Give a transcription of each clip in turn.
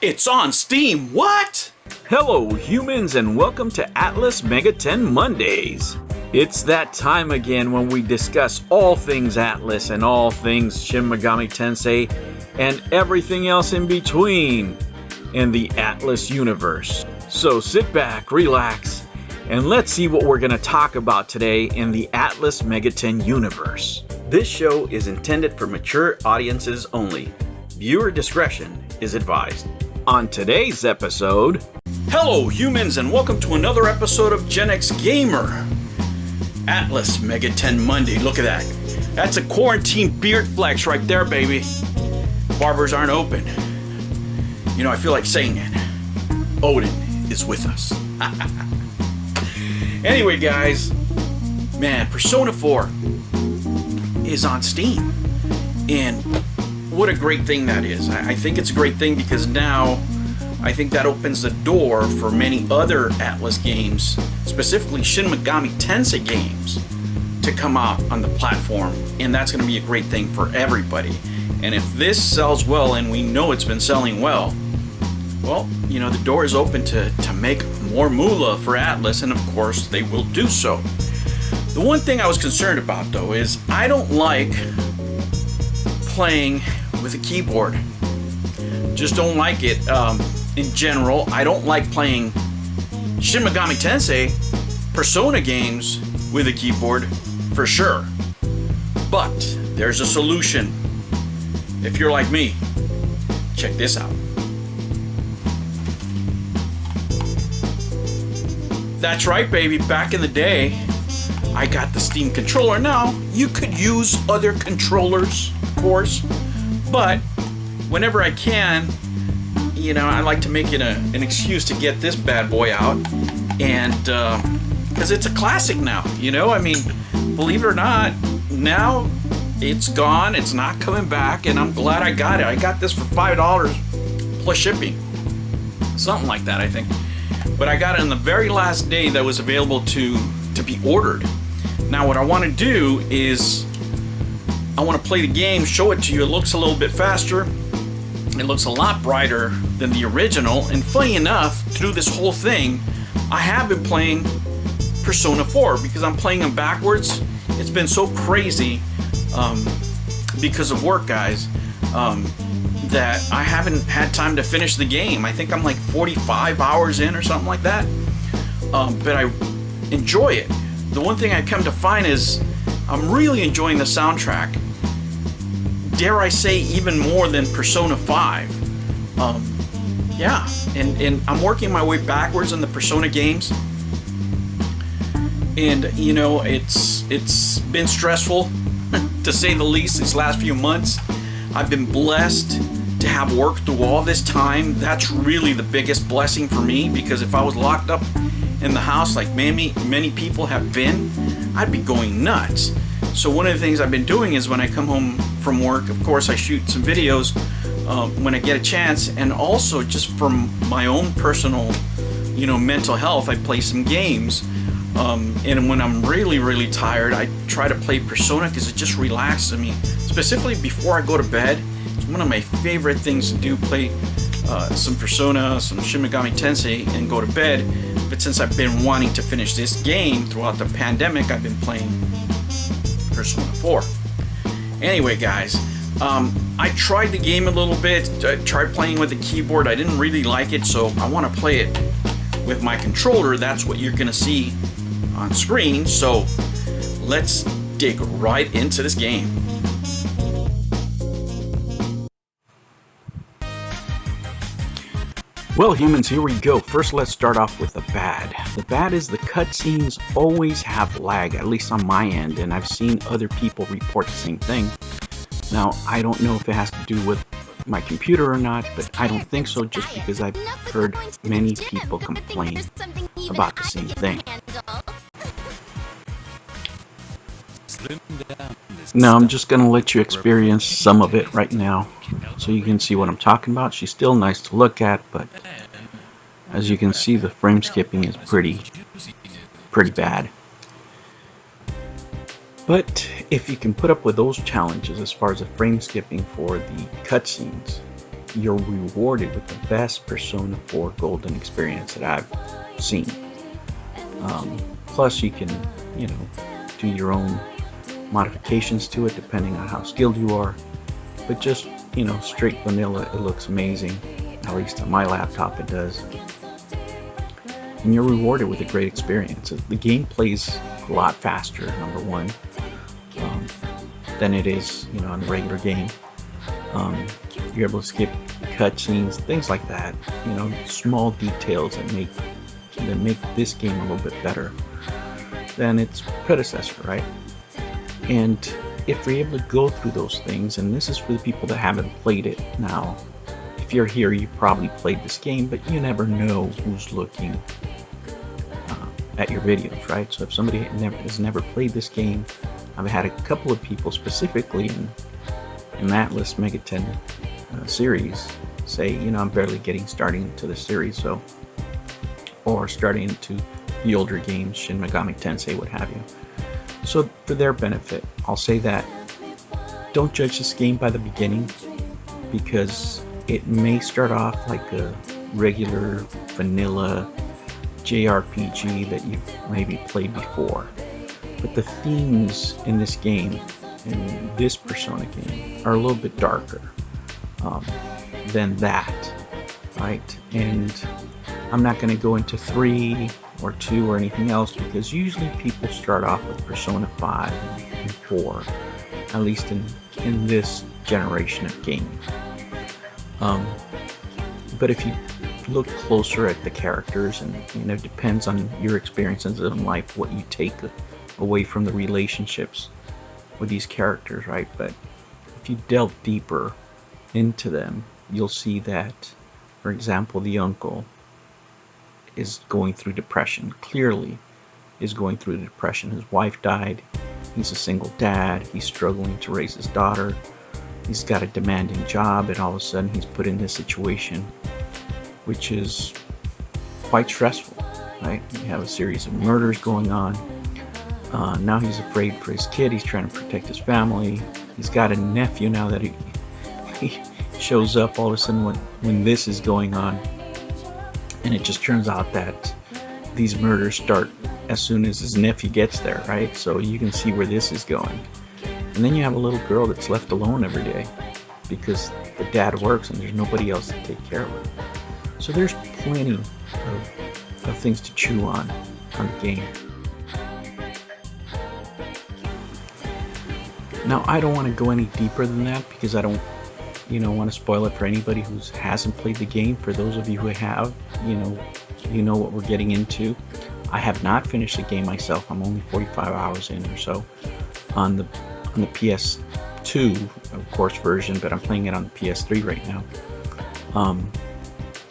It's on Steam, what? Hello humans and welcome to Atlas Mega 10 Mondays. It's that time again when we discuss all things Atlas and all things Shin Megami Tensei and everything else in between in the Atlas universe. So sit back, relax, and let's see what we're going to talk about today in the Atlas Mega 10 universe. This show is intended for mature audiences only. Viewer discretion is advised. On today's episode... Hello humans and welcome to another episode of Gen X Gamer. Atlas Mega 10 Monday, look at that. That's a quarantine beard flex right there, baby. Barbers aren't open. You know, I feel like saying it. Odin is with us. Anyway guys, man, Persona 4 is on Steam. And what a great thing that is. I think it's a great thing because now I think that opens the door for many other Atlas games, specifically Shin Megami Tensei games, to come out on the platform, and that's going to be a great thing for everybody. And if this sells well, and we know it's been selling well, you know, the door is open to make more moolah for Atlas, and of course they will do so. The one thing I was concerned about though is I don't like playing with a keyboard. Just don't like it. In general, I don't like playing Shin Megami Tensei Persona games with a keyboard for sure. But there's a solution. If you're like me, check this out. That's right, baby. Back in the day, I got the Steam controller. Now, you could use other controllers, of course, but whenever I can, you know, I like to make it an excuse to get this bad boy out, and because it's a classic now, you know, I mean, believe it or not, now it's gone, it's not coming back, and I'm glad I got it. I got this for $5 plus shipping, something like that, I think, but I got it on the very last day that was available to be ordered. Now what I want to do is I want to play the game, show it to you. It looks a little bit faster. It looks a lot brighter than the original, and funny enough, through this whole thing, I have been playing Persona 4 because I'm playing them backwards. It's been so crazy because of work, guys, that I haven't had time to finish the game. I think I'm like 45 hours in or something like that, but I enjoy it. The one thing I come to find is I'm really enjoying the soundtrack. Dare I say even more than Persona 5. Yeah, and I'm working my way backwards in the Persona games. And you know, it's been stressful to say the least these last few months. I've been blessed to have worked through all this time. That's really the biggest blessing for me, because if I was locked up in the house like many people have been, I'd be going nuts. So one of the things I've been doing is when I come home from work, of course I shoot some videos when I get a chance, and also just from my own personal, you know, mental health, I play some games. And when I'm really tired, I try to play Persona because it just relaxes me. Specifically before I go to bed, it's one of my favorite things to do, play some Persona, some Shin Megami Tensei, and go to bed. But since I've been wanting to finish this game throughout the pandemic, I've been playing Persona 4. Anyway guys, I tried the game a little bit. I tried playing with the keyboard. I didn't really like it, so I want to play it with my controller. That's what you're gonna see on screen, so let's dig right into this game. Well, humans, here we go. First, let's start off with the bad. The bad is the cutscenes always have lag, at least on my end, and I've seen other people report the same thing. Now, I don't know if it has to do with my computer or not, but I don't think so, just because I've heard many people complain about the same thing. Now, I'm just going to let you experience some of it right now, so you can see what I'm talking about. She's still nice to look at, but as you can see, the frame skipping is pretty bad. But if you can put up with those challenges as far as the frame skipping for the cutscenes, you're rewarded with the best Persona 4 Golden experience that I've seen. Plus, you can, do your own modifications to it depending on how skilled you are. But just, straight vanilla, it looks amazing. At least on my laptop it does. And you're rewarded with a great experience. The game plays a lot faster, number one, than it is, on the regular game. You're able to skip cutscenes, things like that. Small details that make this game a little bit better than its predecessor, right? And if we're able to go through those things, and this is for the people that haven't played it now, if you're here, you probably played this game, but you never know who's looking at your videos, right? So if somebody has never played this game, I've had a couple of people specifically in that Atlas Mega 10 series say, I'm barely getting starting into the series, or starting into the older games, Shin Megami Tensei, what have you. So for their benefit, I'll say that don't judge this game by the beginning, because it may start off like a regular vanilla JRPG that you've maybe played before. But the themes in this game, in this Persona game, are a little bit darker than that, right? And I'm not going to go into 3 or 2 or anything else, because usually people start off with Persona 5 and 4, at least in this generation of gaming. But if you look closer at the characters, and it depends on your experiences in life, what you take away from the relationships with these characters, right? But if you delve deeper into them, you'll see that, for example, the uncle is going through depression, clearly is going through depression. His wife died, he's a single dad, he's struggling to raise his daughter, he's got a demanding job, and all of a sudden he's put in this situation which is quite stressful, right? You have a series of murders going on. Now he's afraid for his kid, he's trying to protect his family, he's got a nephew now that he shows up all of a sudden when this is going on. And it just turns out that these murders start as soon as his nephew gets there, right? So you can see where this is going. And then you have a little girl that's left alone every day because the dad works and there's nobody else to take care of her. So there's plenty of things to chew on the game. Now, I don't want to go any deeper than that because I don't want to spoil it for anybody who hasn't played the game. For those of you who have, you know what we're getting into. I have not finished the game myself. I'm only 45 hours in or so on the PS2, of course, version, but I'm playing it on the PS3 right now.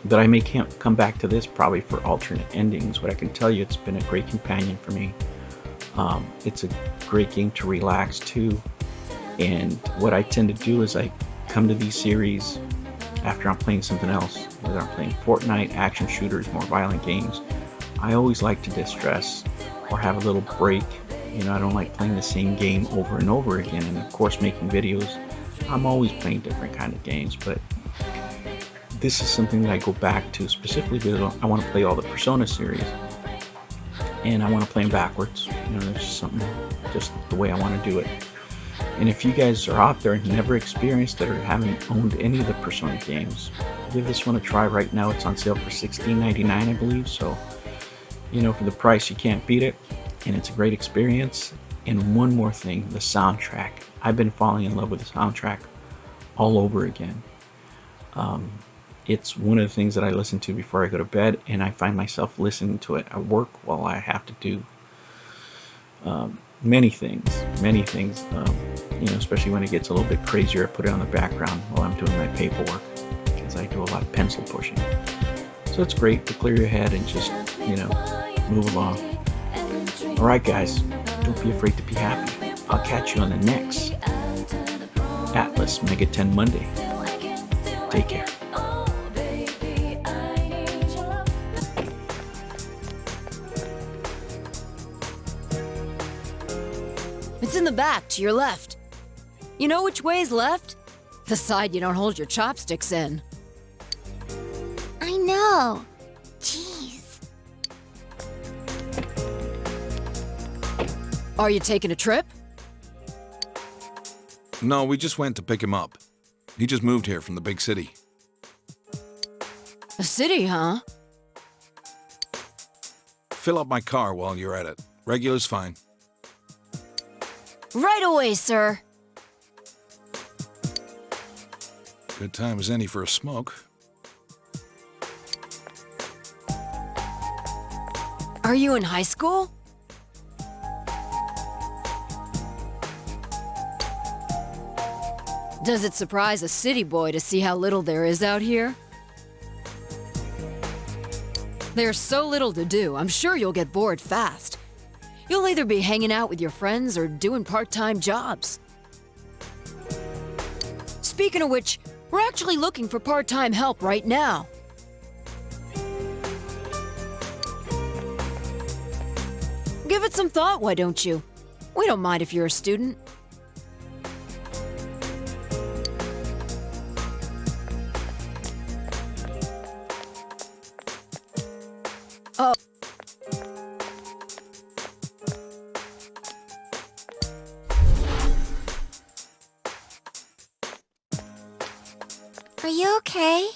But I may come back to this probably for alternate endings. What I can tell you, it's been a great companion for me. It's a great game to relax to. And what I tend to do is I come to these series after I'm playing something else, whether I'm playing Fortnite, action shooters, more violent games. I always like to distress or have a little break. I don't like playing the same game over and over again. And of course, making videos, I'm always playing different kind of games. But this is something that I go back to specifically because I want to play all the Persona series. And I want to play them backwards. There's something, just the way I want to do it. And if you guys are out there and never experienced it or haven't owned any of the Persona games, give this one a try right now. It's on sale for $16.99, I believe. So, for the price, you can't beat it. And it's a great experience. And one more thing, the soundtrack. I've been falling in love with the soundtrack all over again. It's one of the things that I listen to before I go to bed, and I find myself listening to it at work while I have to do many things, especially when it gets a little bit crazier. I put it on the background while I'm doing my paperwork because I do a lot of pencil pushing. So it's great to clear your head and just, move along. Alright guys, don't be afraid to be happy. I'll catch you on the next Atlas Mega 10 Monday. Take care. It's in the back, to your left. You know which way's left? The side you don't hold your chopsticks in. Oh, jeez. Are you taking a trip? No, we just went to pick him up. He just moved here from the big city. A city, huh? Fill up my car while you're at it. Regular's fine. Right away, sir. Good time as any for a smoke. Are you in high school? Does it surprise a city boy to see how little there is out here? There's so little to do, I'm sure you'll get bored fast. You'll either be hanging out with your friends or doing part-time jobs. Speaking of which, we're actually looking for part-time help right now. Give it some thought, why don't you? We don't mind if you're a student. Oh. Are you okay?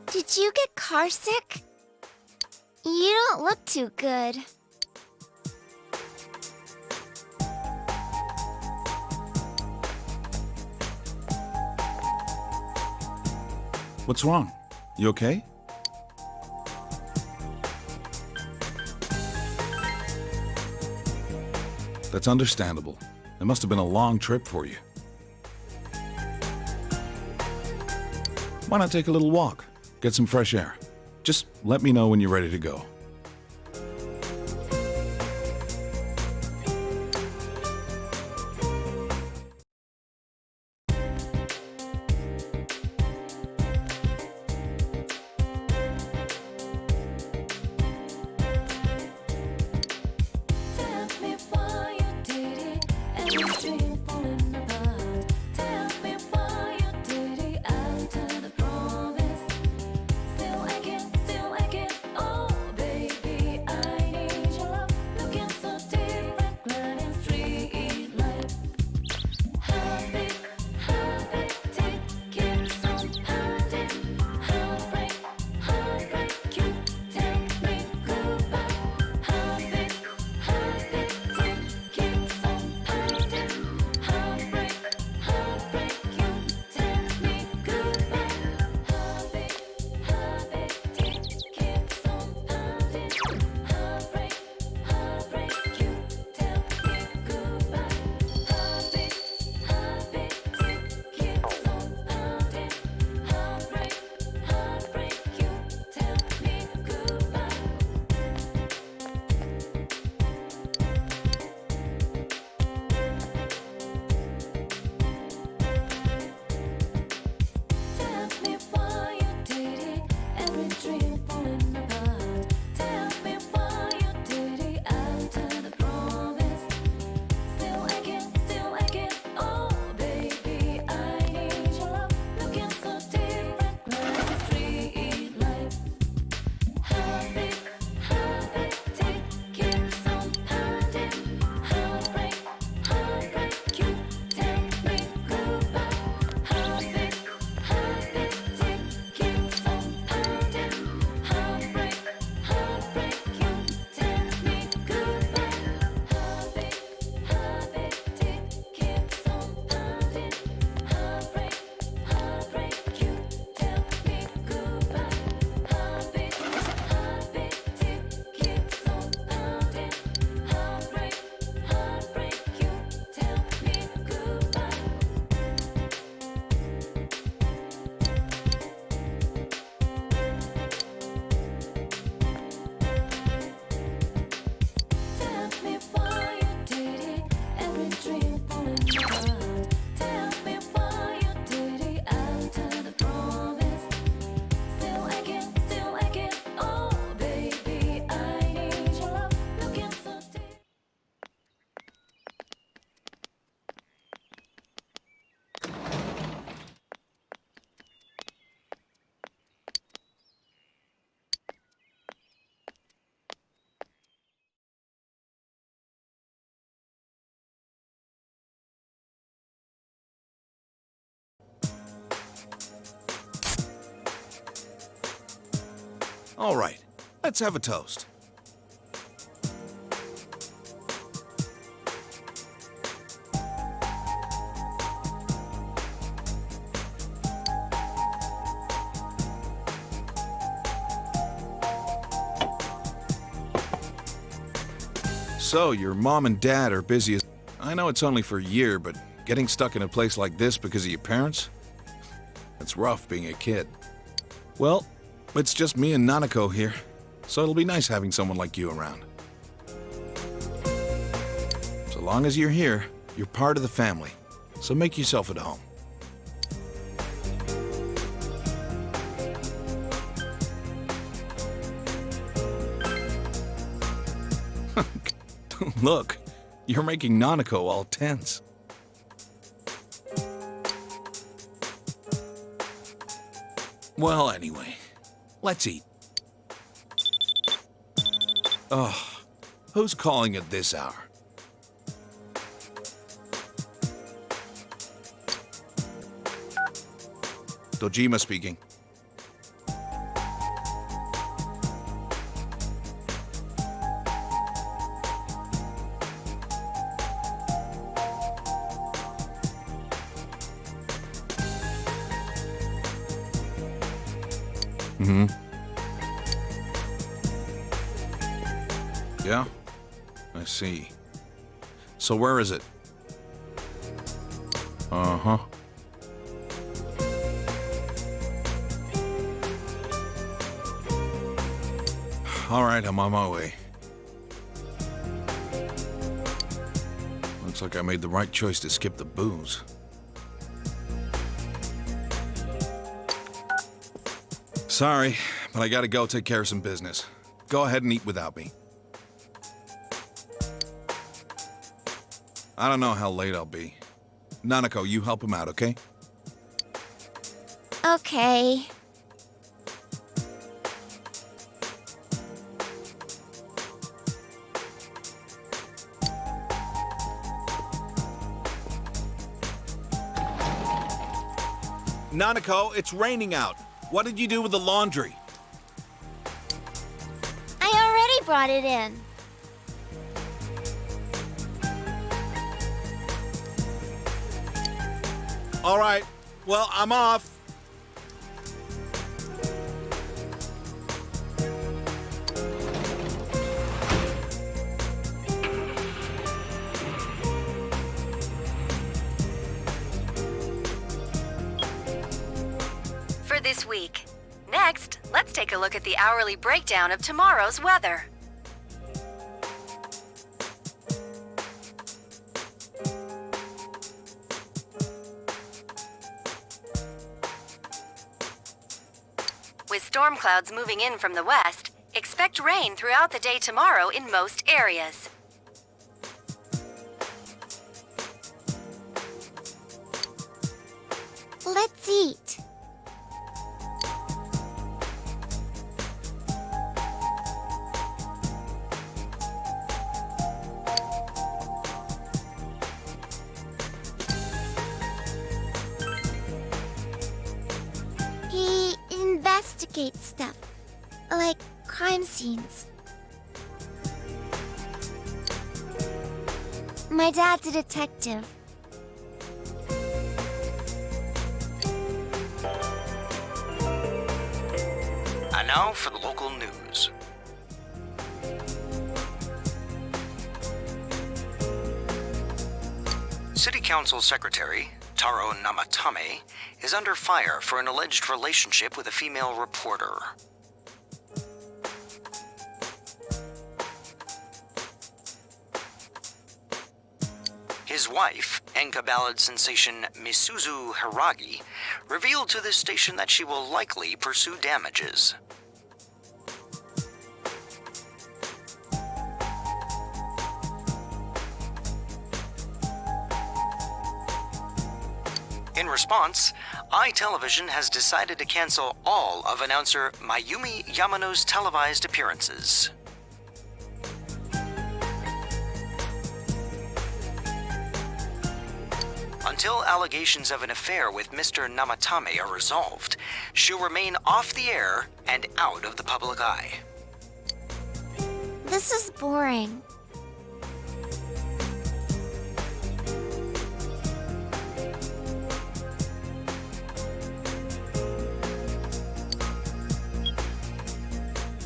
Did you get car sick? You don't look too good. What's wrong? You okay? That's understandable. It must have been a long trip for you. Why not take a little walk? Get some fresh air. Just let me know when you're ready to go. Still I can, oh baby. All right, let's have a toast. So, your mom and dad are busy as... I know it's only for a year, but getting stuck in a place like this because of your parents? It's rough being a kid. Well, it's just me and Nanako here, so it'll be nice having someone like you around. So long as you're here, you're part of the family, so make yourself at home. Look, you're making Nanako all tense. Well, anyway, let's eat. Ugh, who's calling at this hour? Dojima speaking. Yeah? I see. So where is it? Uh-huh. All right, I'm on my way. Looks like I made the right choice to skip the booze. Sorry, but I gotta go take care of some business. Go ahead and eat without me. I don't know how late I'll be. Nanako, you help him out, okay? Okay. Nanako, it's raining out. What did you do with the laundry? I already brought it in. All right, well, I'm off. For this week. Next, let's take a look at the hourly breakdown of tomorrow's weather. With storm clouds moving in from the west, expect rain throughout the day tomorrow in most areas. Let's eat. He investigates stuff, like crime scenes. My dad's a detective. And now for the local news. City Council Secretary Taro Namatame is under fire for an alleged relationship with a female reporter. His wife, Enka ballad sensation Misuzu Hiragi, revealed to this station that she will likely pursue damages. In response, iTelevision has decided to cancel all of announcer Mayumi Yamano's televised appearances. until allegations of an affair with Mr. Namatame are resolved, she'll remain off the air and out of the public eye. This is boring.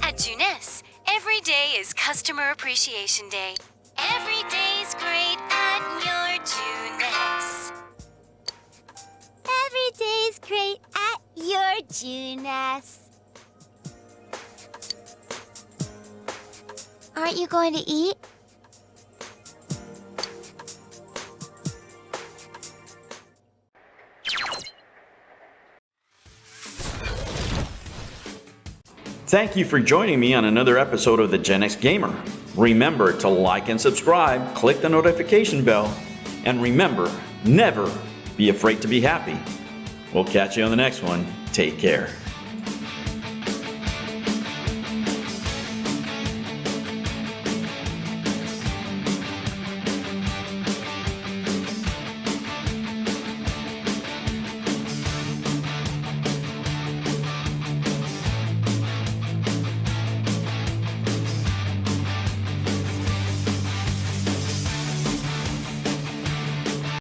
At Junes, every day is Customer Appreciation Day. Every day's great at your Junes. Every day's great at your Junes. Aren't you going to eat? Thank you for joining me on another episode of the Gen X Gamer. Remember to like and subscribe, click the notification bell, and remember, never be afraid to be happy. We'll catch you on the next one. Take care.